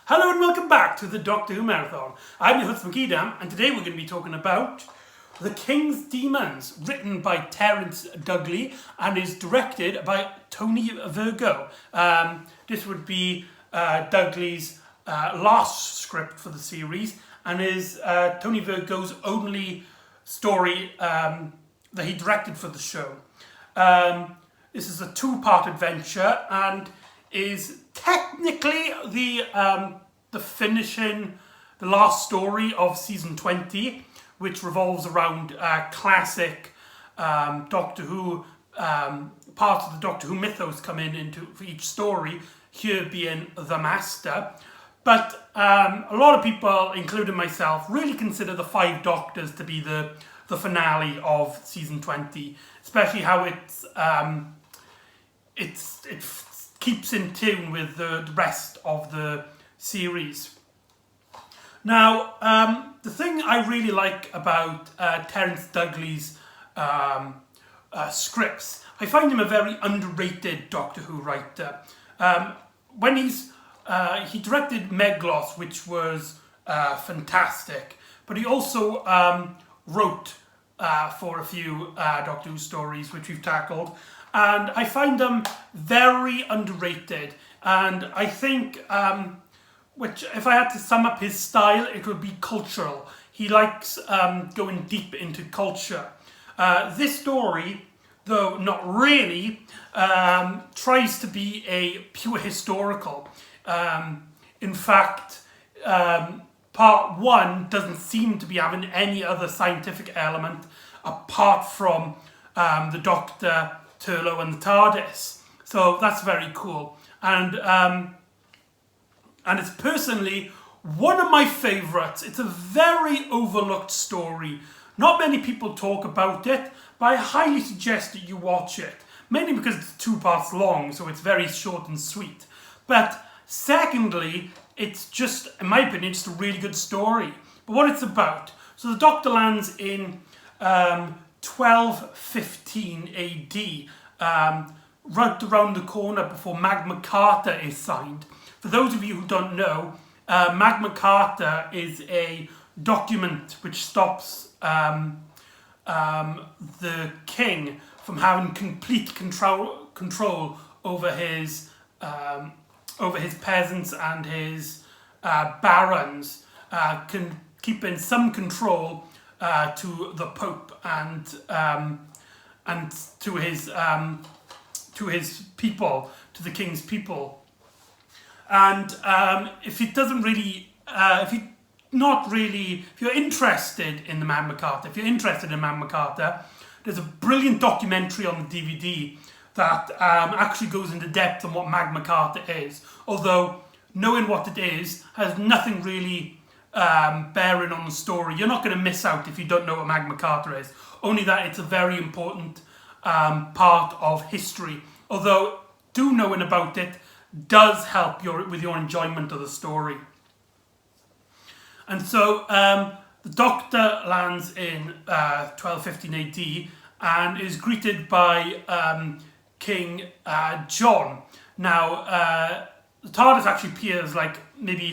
Hello and welcome back to the Doctor Who Marathon. I'm your host McEdam, and today we're going to be talking about The King's Demons, written by Terence Dudley and is directed by Tony Virgo. This would be Dudley's last script for the series and is Tony Virgo's only story that he directed for the show. This is a two-part adventure and is technically the last story of season 20, which revolves around classic Doctor Who parts of the Doctor Who mythos come into for each story. Here being the Master, but a lot of people, including myself, really consider the Five Doctors to be the finale of season 20, especially how it keeps in tune with the rest of the series. Now, the thing I really like about Terence Dudley's scripts, I find him a very underrated Doctor Who writer. When he directed Meglos, which was fantastic, but he also wrote for a few Doctor Who stories, which we've tackled, and I find them very underrated. And I think, which if I had to sum up his style, it would be cultural. He likes going deep into culture. This story, though not really, tries to be a pure historical. In fact, part one doesn't seem to be having any other scientific element apart from the Doctor, Turlough and the TARDIS. So that's very cool. And it's personally one of my favourites. It's a very overlooked story. Not many people talk about it, but I highly suggest that you watch it. Mainly because it's 2 parts long, so it's very short and sweet. But secondly, it's just, in my opinion, just a really good story. But what it's about, so the Doctor lands in 1215 AD, right around the corner before Magna Carta is signed. For those of you who don't know, Magna Carta is a document which stops the king from having complete control over his peasants and his barons, can keep in some control to the Pope and to his people, to the king's people. And if you're interested in the Magna Carta, there's a brilliant documentary on the DVD that actually goes into depth on what Magna Carta is. Although knowing what it is has nothing really bearing on the story. You're not going to miss out if you don't know what Magna Carta is. Only that it's a very important part of history. Although knowing about it does help with your enjoyment of the story. And so the Doctor lands in 1215 AD and is greeted by King John. Now, the TARDIS actually appears maybe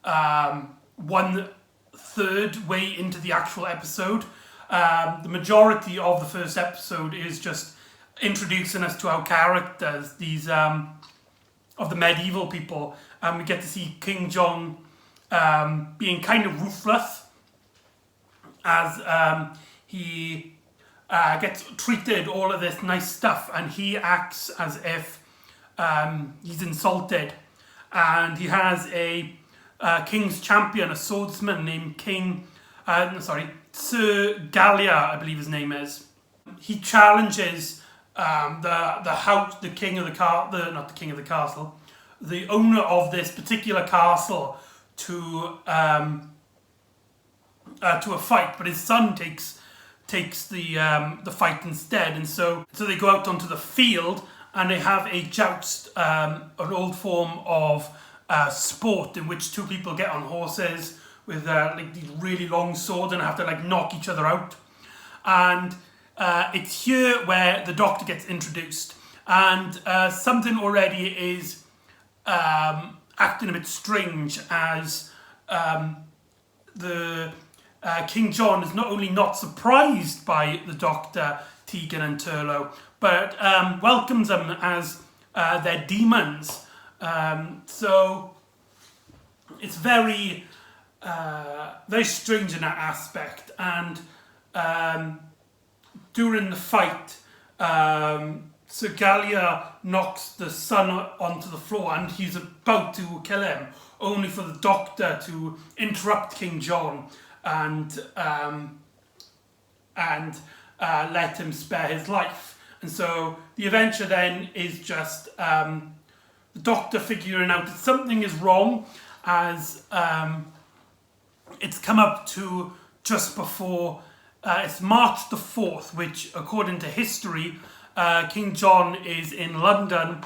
1/3 way into the actual episode. The majority of the first episode is just introducing us to our characters, these of the medieval people, and we get to see King John being kind of ruthless as he gets treated all of this nice stuff, and he acts as if he's insulted. And he has a king's champion, a swordsman named Sir Gallia, I believe his name is. He challenges the owner of this particular castle to a fight, but his son takes the fight instead, and so they go out onto the field and they have a joust, an old form of sport in which two people get on horses with these really long swords and have to knock each other out. And it's here where the Doctor gets introduced, and something already is acting a bit strange as the King John is not only not surprised by the Doctor, Tegan and Turlough, but welcomes them as their demons. So it's very, very strange in that aspect. And during the fight, Sir Gallia knocks the son onto the floor and he's about to kill him, only for the Doctor to interrupt King John and let him spare his life. And so the adventure then is just the Doctor figuring out that something is wrong, as it's come up to just before, it's March the 4th, which according to history, King John is in London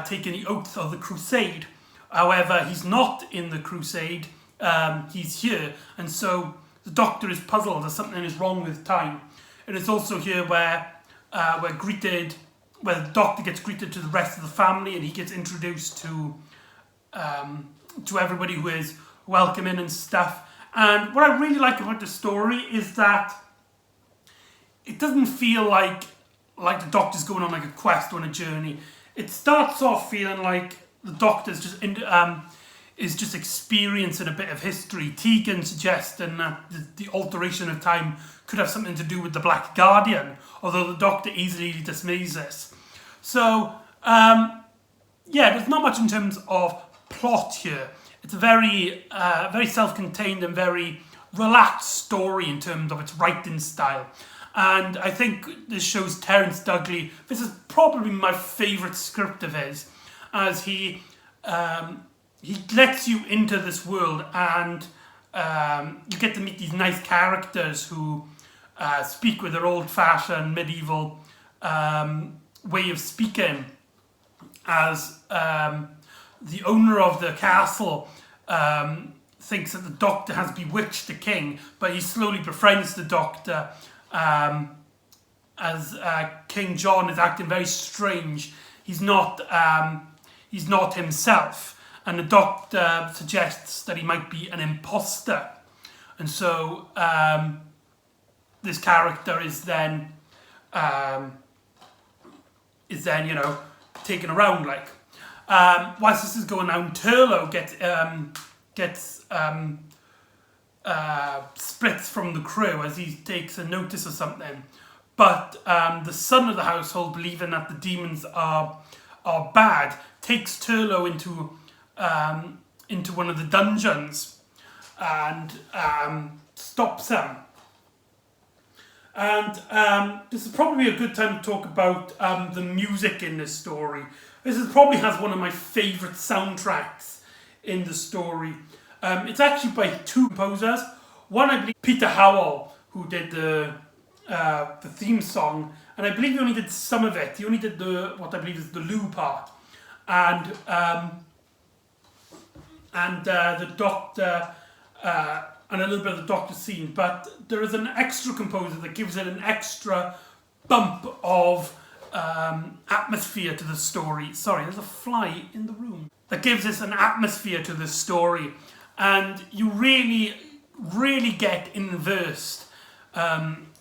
taking the oath of the Crusade. However, he's not in the Crusade, he's here, and so the Doctor is puzzled as something is wrong with time. And it's also here where the Doctor gets greeted to the rest of the family, and he gets introduced to everybody who is welcoming and stuff. And what I really like about the story is that it doesn't feel like the Doctor's going on like a quest or on a journey. It starts off feeling like the Doctor's just experiencing a bit of history. Tegan suggesting that the alteration of time could have something to do with the Black Guardian, although the Doctor easily dismisses this. So, there's not much in terms of plot here. It's a very, very self-contained and very relaxed story in terms of its writing style. And I think this shows Terence Dudley. This is probably my favourite script of his, as he lets you into this world, and you get to meet these nice characters who speak with their old-fashioned medieval way of speaking. As the owner of the castle thinks that the Doctor has bewitched the king, but he slowly befriends the Doctor as King John is acting very strange. He's not himself, and the Doctor suggests that he might be an imposter, and so this character is then taken around like. Whilst this is going on, Turlough gets splits from the crew as he takes a notice of something. But the son of the household, believing that the demons are bad, takes Turlough into one of the dungeons and stops him. And this is probably a good time to talk about the music in this story. Probably has one of my favourite soundtracks in the story. It's actually by two composers. One, I believe, Peter Howell, who did the theme song, and I believe he only did some of it. He only did what I believe is the Lou part, and the Doctor, and a little bit of the Doctor scene. But there is an extra composer that gives it an extra bump of atmosphere to the story. Sorry, there's a fly in the room. That gives us an atmosphere to the story, and you really, really get immersed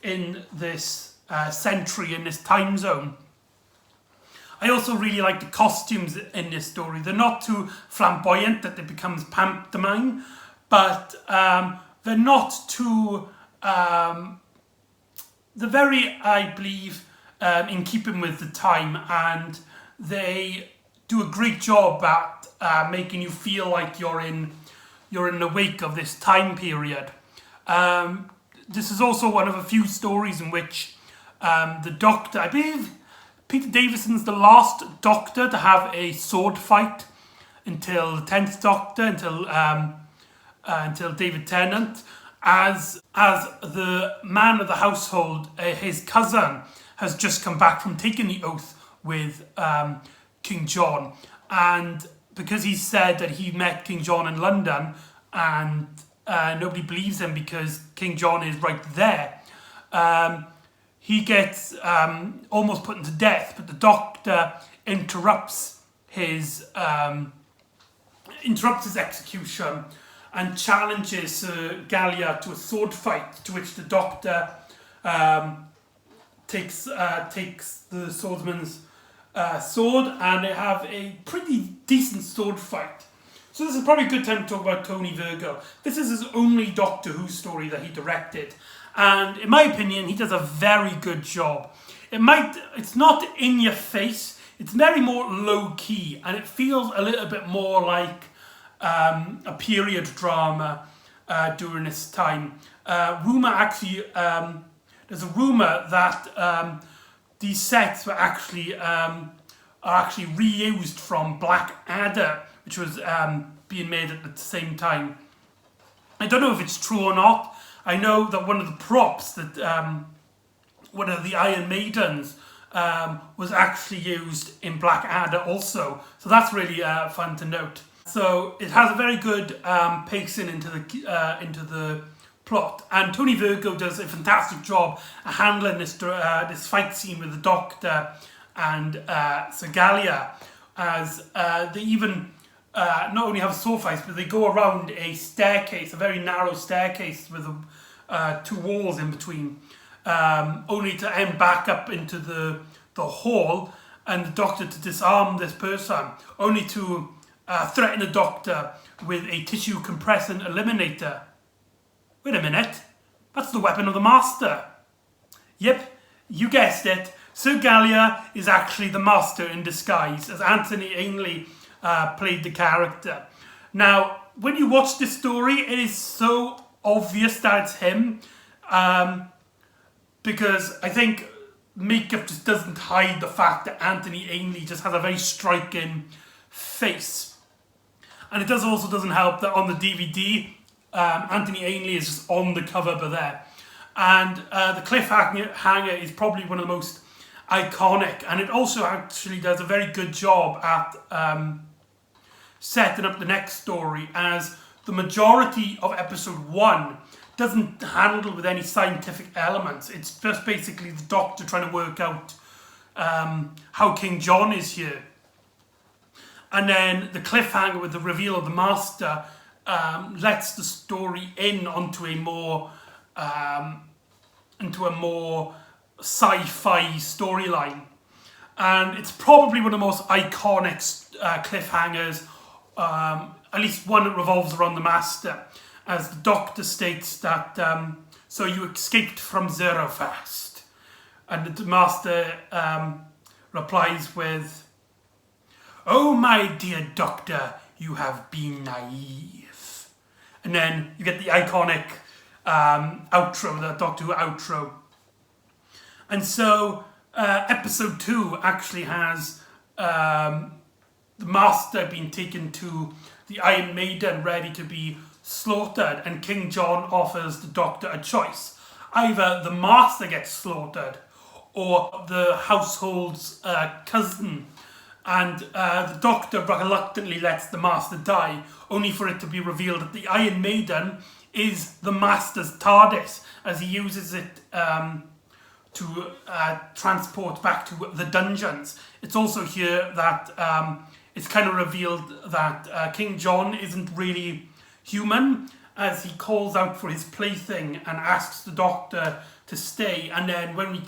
in this century, in this time zone. I also really like the costumes in this story. They're not too flamboyant that it becomes pantomime, but they're not too... they're very, I believe, in keeping with the time, and they do a great job at making you feel like you're in the wake of this time period. This is also one of a few stories in which the Doctor, I believe Peter Davison's the last Doctor to have a sword fight until the 10th Doctor, until David Tennant. As the man of the household, his cousin, has just come back from taking the oath with King John, and because he said that he met King John in London, and nobody believes him because King John is right there, he gets almost put to death, but the Doctor interrupts his interrupts his execution and challenges Gallia to a sword fight, to which the Doctor takes the swordsman's sword, and they have a pretty decent sword fight. So this is probably a good time to talk about Tony Virgo. This is his only Doctor Who story that he directed, and in my opinion, he does a very good job. It's not in your face, it's very more low key, and it feels a little bit more like a period drama during this time. There's a rumor that these sets were actually are actually reused from Blackadder, which was being made at the same time. I don't know if it's true or not. I know that one of the props that one of the Iron Maidens was actually used in Blackadder also. So that's really fun to note. So it has a very good pacing into the plot, and Tony Virgo does a fantastic job at handling this fight scene with the Doctor and Sir Gallia, as they even not only have sword fights, but they go around a staircase, a very narrow staircase with two walls in between, only to end back up into the hall, and the Doctor to disarm this person, only to threaten the Doctor with a tissue compressing eliminator. Wait a minute, that's the weapon of the Master. Yep, you guessed it. Sir Gallia is actually the Master in disguise, as Anthony Ainley played the character. Now, when you watch this story, it is so obvious that it's him, because I think makeup just doesn't hide the fact that Anthony Ainley just has a very striking face. And it also doesn't help that on the DVD, Anthony Ainley is just on the cover but there. And the cliffhanger is probably one of the most iconic, and it also actually does a very good job at setting up the next story, as the majority of episode 1 doesn't handle with any scientific elements. It's just basically the Doctor trying to work out how King John is here. And then the cliffhanger with the reveal of the Master lets the story in onto a more sci-fi storyline, and it's probably one of the most iconic cliffhangers, at least one that revolves around the Master, as the Doctor states that so you escaped from Zero Fast, and the Master replies with, "Oh my dear Doctor, you have been naive." And then you get the iconic outro, the Doctor Who outro. And so episode 2 actually has the Master being taken to the Iron Maiden, ready to be slaughtered, and King John offers the Doctor a choice. Either the Master gets slaughtered, or the household's cousin. And the Doctor reluctantly lets the Master die, only for it to be revealed that the Iron Maiden is the Master's TARDIS, as he uses it to transport back to the dungeons. It's also here that it's kind of revealed that King John isn't really human, as he calls out for his plaything and asks the Doctor to stay. And then when we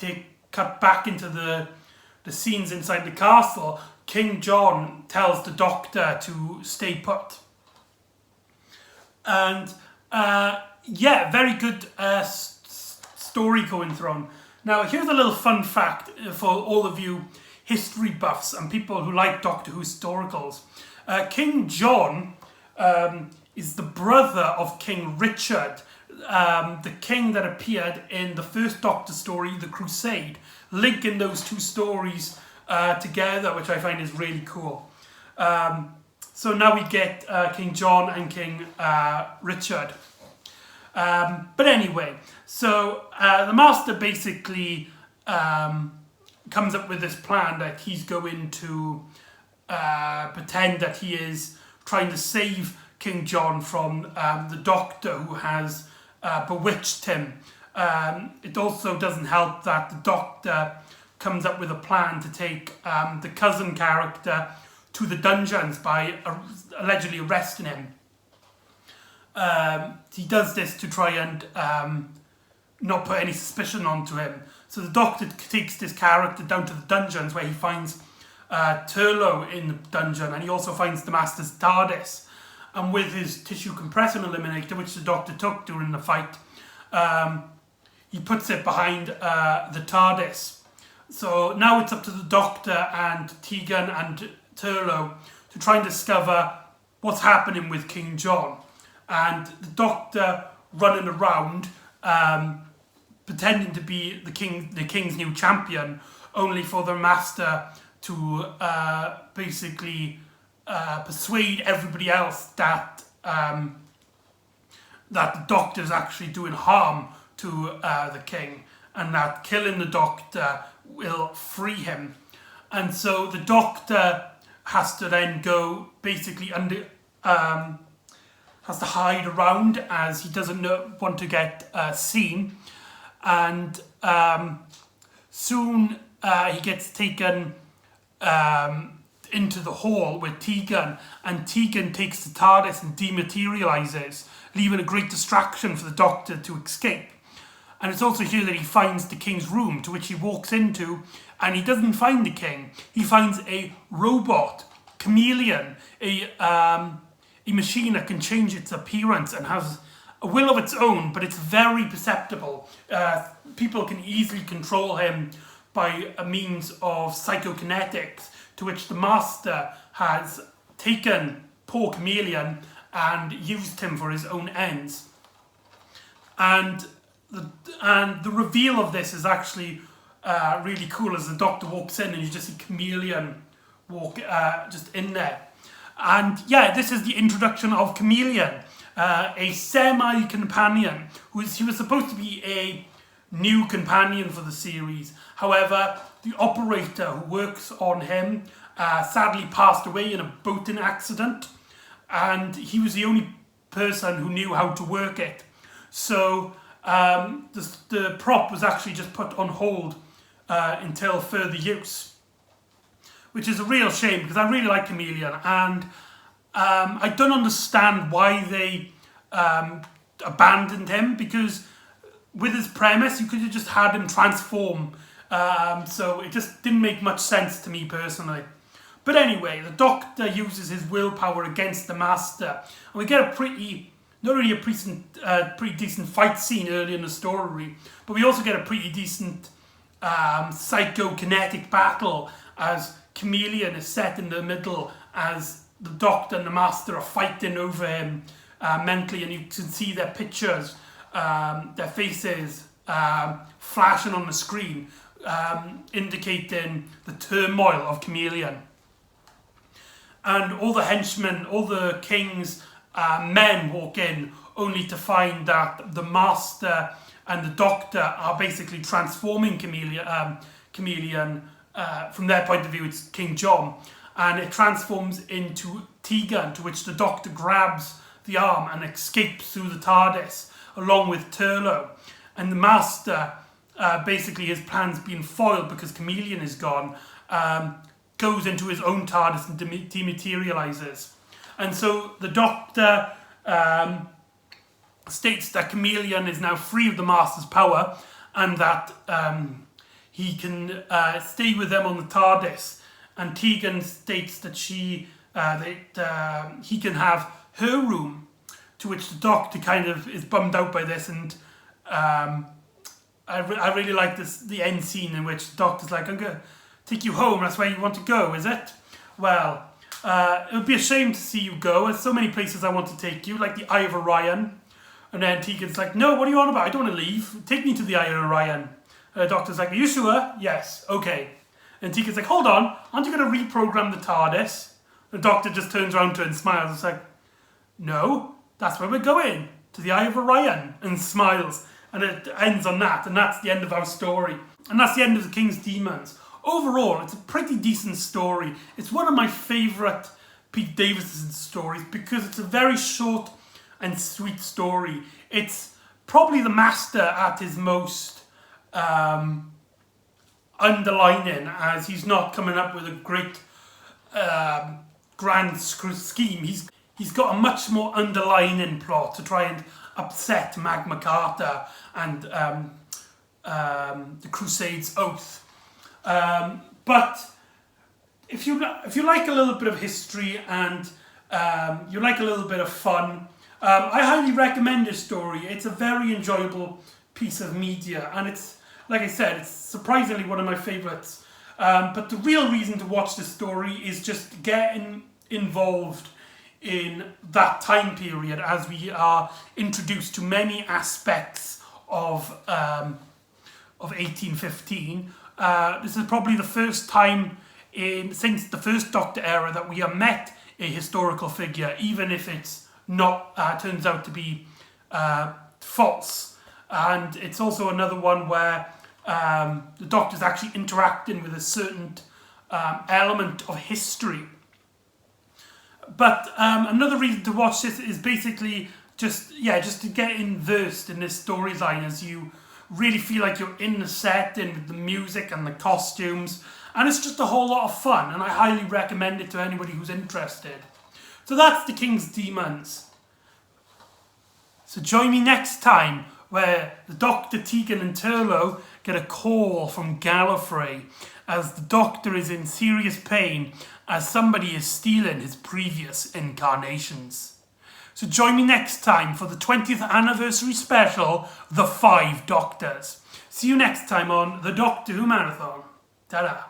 cut back into the scenes inside the castle, King John tells the Doctor to stay put. And very good story going through. Now, here's a little fun fact for all of you history buffs and people who like Doctor Who historicals. King John is the brother of King Richard, the king that appeared in the first Doctor story, The Crusade, linking those two stories together, which I find is really cool. So now we get King John and King Richard. But anyway, so the Master basically comes up with this plan that he's going to pretend that he is trying to save King John from the Doctor, who has bewitched him. It also doesn't help that the Doctor comes up with a plan to take the cousin character, to the dungeons by allegedly arresting him. He does this to try and not put any suspicion onto him. So the Doctor takes this character down to the dungeons where he finds Turlough in the dungeon, and he also finds the Master's TARDIS. And with his tissue compressor eliminator, which the Doctor took during the fight, he puts it behind the TARDIS. So now it's up to the Doctor and Tegan and Turlough to try and discover what's happening with King John. And the Doctor running around pretending to be the king's new champion, only for the Master to basically persuade everybody else that that the Doctor is actually doing harm to the king, and that killing the Doctor will free him. And so the Doctor has to then go basically under, has to hide around, as he doesn't want to get seen. And soon he gets taken into the hall with Tegan, and Tegan takes the TARDIS and dematerializes, leaving a great distraction for the Doctor to escape. And it's also here that he finds the king's room, to which he walks into, and he doesn't find the king. He finds a robot, chameleon, a machine that can change its appearance and has a will of its own, but it's very perceptible. People can easily control him by a means of psychokinetics, to which the Master has taken poor chameleon and used him for his own ends. And the reveal of this is actually really cool, as the Doctor walks in and you just see chameleon walk just in there. And yeah, this is the introduction of Chameleon, a semi-companion. He was supposed to be a new companion for the series. However, the operator who works on him sadly passed away in a boating accident, and he was the only person who knew how to work it. So the prop was actually just put on hold until further use, which is a real shame, because I really like Chameleon, and I don't understand why they abandoned him, because with his premise you could have just had him transform, so it just didn't make much sense to me personally. But anyway, the Doctor uses his willpower against the Master, and we get a pretty decent fight scene early in the story, but we also get a pretty decent psychokinetic battle, as Chameleon is set in the middle, as the Doctor and the Master are fighting over him mentally, and you can see their pictures, their faces flashing on the screen, indicating the turmoil of Chameleon. And all the henchmen, all the king's men walk in, only to find that the Master and the Doctor are basically transforming Chameleon. From their point of view, it's King John, and it transforms into Tegan, to which the Doctor grabs the arm and escapes through the TARDIS along with Turlough. And the Master, basically his plans being foiled because Chameleon is gone, goes into his own TARDIS and dematerializes. And so the Doctor states that Chameleon is now free of the Master's power, and that he can stay with them on the TARDIS. And Tegan states that he can have her room, to which the Doctor kind of is bummed out by this. And I really like the end scene in which the Doctor's like, I'm going to take you home, that's where you want to go, is it? Well, it would be a shame to see you go. There's so many places I want to take you, like the Eye of Orion. And then Tegan's like, no, what are you on about? I don't want to leave. Take me to the Eye of Orion. And the Doctor's like, are you sure? Yes, okay. And Tegan's like, hold on, aren't you going to reprogram the TARDIS? The Doctor just turns around to her and smiles. It's like, no, that's where we're going, to the Eye of Orion, and smiles. And it ends on that, and that's the end of our story. And that's the end of The King's Demons. Overall, it's a pretty decent story. It's one of my favourite Pete Davison stories, because it's a very short and sweet story. It's probably the Master at his most underlining, as he's not coming up with a great grand scheme. He's got a much more underlining plot to try and upset Magna Carta and the Crusades' oath. But if you like a little bit of history and you like a little bit of fun, I highly recommend this story. It's a very enjoyable piece of media, and it's, like I said, it's surprisingly one of my favourites. But the real reason to watch this story is just getting involved in that time period, as we are introduced to many aspects of 1815. This is probably the first time since the first Doctor era that we have met a historical figure, even if it's not turns out to be false. And it's also another one where the Doctor's actually interacting with a certain element of history. But another reason to watch this is basically just to get immersed in this storyline, as you really feel like you're in the setting with the music and the costumes, and it's just a whole lot of fun, and I highly recommend it to anybody who's interested. So that's The King's Demons. So join me next time, where the Doctor, Tegan and Turlough get a call from Gallifrey as the Doctor is in serious pain as somebody is stealing his previous incarnations. So join me next time for the 20th anniversary special, The Five Doctors. See you next time on the Doctor Who Marathon. Ta-da!